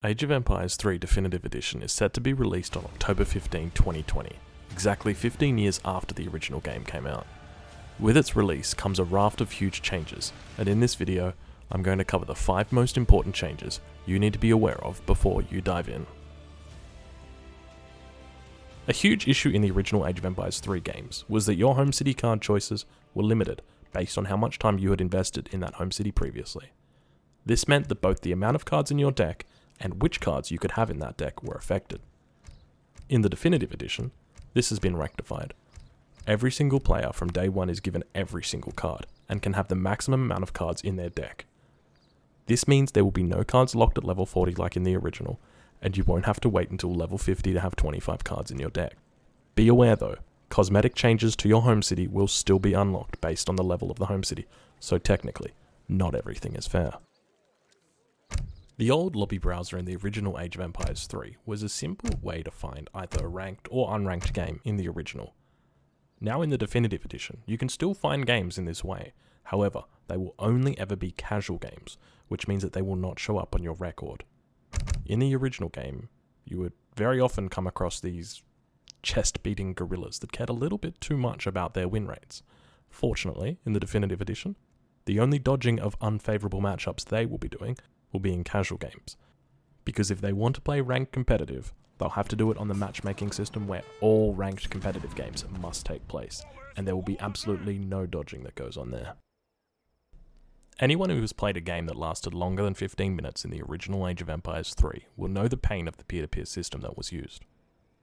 Age of Empires 3 Definitive Edition is set to be released on October 15, 2020, exactly 15 years after the original game came out. With its release comes a raft of huge changes, and in this video, I'm going to cover the 5 most important changes you need to be aware of before you dive in. A huge issue in the original Age of Empires 3 games was that your home city card choices were limited based on how much time you had invested in that home city previously. This meant that both the amount of cards in your deck and which cards you could have in that deck were affected. In the Definitive Edition, this has been rectified. Every single player from day one is given every single card, and can have the maximum amount of cards in their deck. This means there will be no cards locked at level 40 like in the original, and you won't have to wait until level 50 to have 25 cards in your deck. Be aware though, cosmetic changes to your home city will still be unlocked based on the level of the home city, so technically, not everything is fair. The old lobby browser in the original Age of Empires 3 was a simple way to find either a ranked or unranked game in the original. Now in the Definitive Edition, you can still find games in this way, however, they will only ever be casual games, which means that they will not show up on your record. In the original game, you would very often come across these chest-beating gorillas that cared a little bit too much about their win rates. Fortunately, in the Definitive Edition, the only dodging of unfavourable matchups they will be doing will be in casual games, because if they want to play ranked competitive, they'll have to do it on the matchmaking system where all ranked competitive games must take place, and there will be absolutely no dodging that goes on there. Anyone who has played a game that lasted longer than 15 minutes in the original Age of Empires 3 will know the pain of the peer-to-peer system that was used.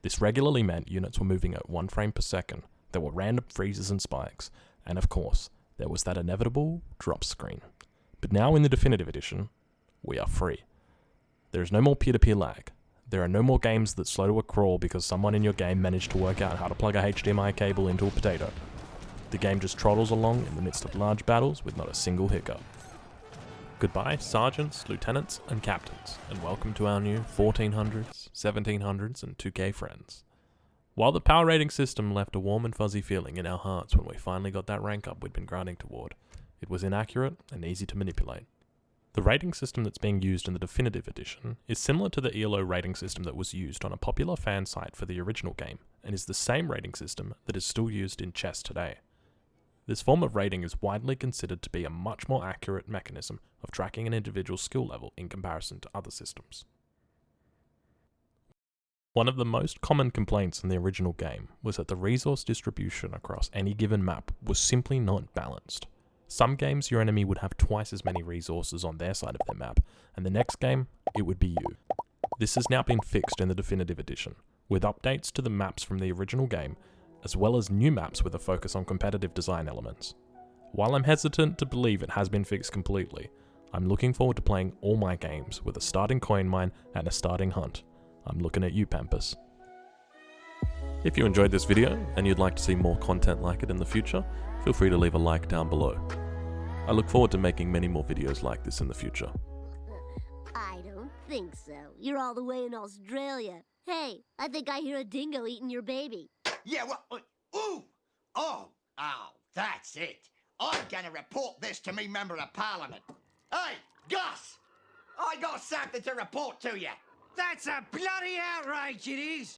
This regularly meant units were moving at 1 frame per second, there were random freezes and spikes, and of course, there was that inevitable drop screen. But now in the Definitive Edition, we are free. There is no more peer-to-peer lag. There are no more games that slow to a crawl because someone in your game managed to work out how to plug a HDMI cable into a potato. The game just trottles along in the midst of large battles with not a single hiccup. Goodbye, sergeants, lieutenants, and captains, and welcome to our new 1400s, 1700s, and 2K friends. While the power rating system left a warm and fuzzy feeling in our hearts when we finally got that rank up we'd been grinding toward, it was inaccurate and easy to manipulate. The rating system that's being used in the Definitive Edition is similar to the ELO rating system that was used on a popular fan site for the original game, and is the same rating system that is still used in chess today. This form of rating is widely considered to be a much more accurate mechanism of tracking an individual's skill level in comparison to other systems. One of the most common complaints in the original game was that the resource distribution across any given map was simply not balanced. Some games your enemy would have twice as many resources on their side of their map, and the next game, it would be you. This has now been fixed in the Definitive Edition, with updates to the maps from the original game, as well as new maps with a focus on competitive design elements. While I'm hesitant to believe it has been fixed completely, I'm looking forward to playing all my games with a starting coin mine and a starting hunt. I'm looking at you, Pampus. If you enjoyed this video and you'd like to see more content like it in the future, feel free to leave a like down below. I look forward to making many more videos like this in the future. I don't think so. You're all the way in Australia. Hey, I think I hear a dingo eating your baby. Yeah, well, ooh! Oh, that's it. I'm gonna report this to me Member of Parliament. Hey, Gus! I got something to report to you. That's a bloody outrage, it is!